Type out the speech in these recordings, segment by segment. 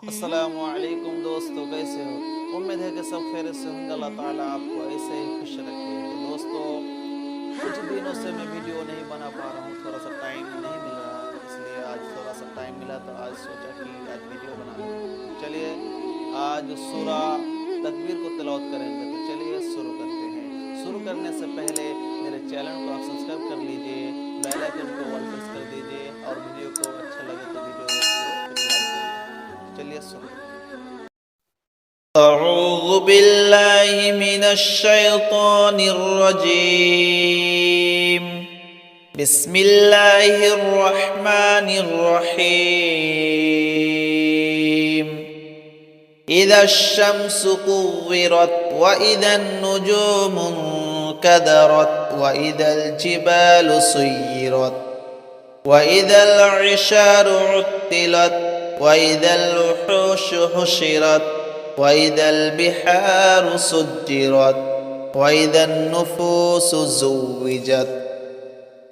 अस्सलामुअलैकुम दोस्तों, कैसे हो? उम्मीद है कि सब खैरियत से होंगे। अल्लाह ताला आपको ऐसे ही खुश रखे। तो दोस्तों, कुछ दिनों से मैं वीडियो नहीं बना पा रहा हूँ, थोड़ा सा टाइम नहीं मिल रहा, इसलिए आज थोड़ा सा टाइम मिला तो आज सोचा कि आज वीडियो बना लूँ। तो चलिए आज सूरा तकबीर को तिलावत करेंगे। तो चलिए शुरू करते हैं। शुरू करने से पहले मेरे चैनल को आप सब्सक्राइब कर लीजिए, बेल आइकन को ऑल प्रेस कर दीजिए और वीडियो को अच्छा लगे तो वीडियो को एक लाइक कर दीजिए। चलिए शुरू करते हैं। أعوذ بالله من الشيطان الرجيم. بسم الله الرحمن الرحيم. إذا الشمس كورت وإذا النجوم انكدرت وإذا الجبال سيرت وإذا العشار عطلت وإذا الوحوش حشرت وإذا البحار سجرت وإذا النفوس زوجت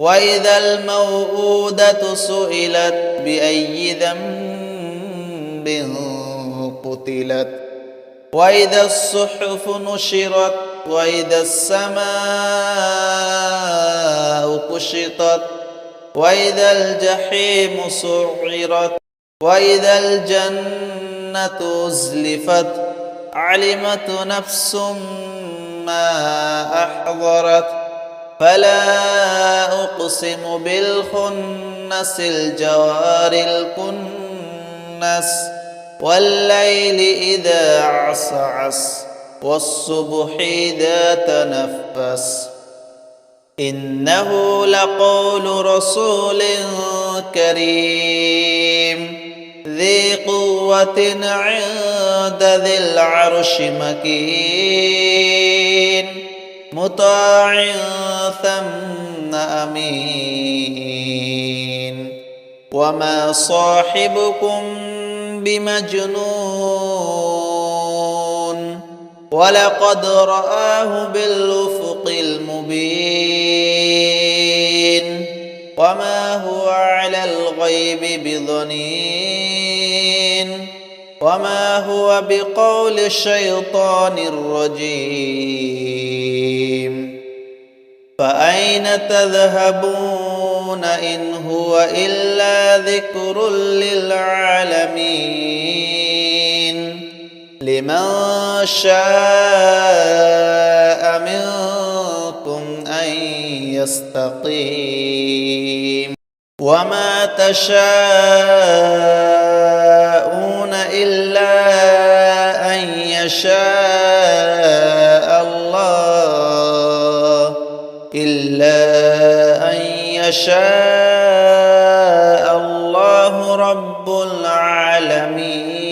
وإذا الموءودة سئلت بأي ذنب قتلت وإذا الصحف نشرت وإذا السماء كشطت وإذا الجحيم سعرت وإذا الجنة أزلفت علمت نفس ما أحضرت فلا أقسم بالخنس الجوار الكنس والليل إذا عسعس والصبح إذا تنفس إنه لقول رسول كريم ذي قوة عند ذي العرش مكين مطاع ثم أمين وما صاحبكم بمجنون ولقد رآه بالأفق المبين وما هو على الغيب بضنين وما هو بقول الشيطان الرجيم فأين تذهبون إن هو إلا ذكر للعالمين لمن شاء منكم أن يستقيم وما تشاءون إلا أن يشاء الله رب العالمين.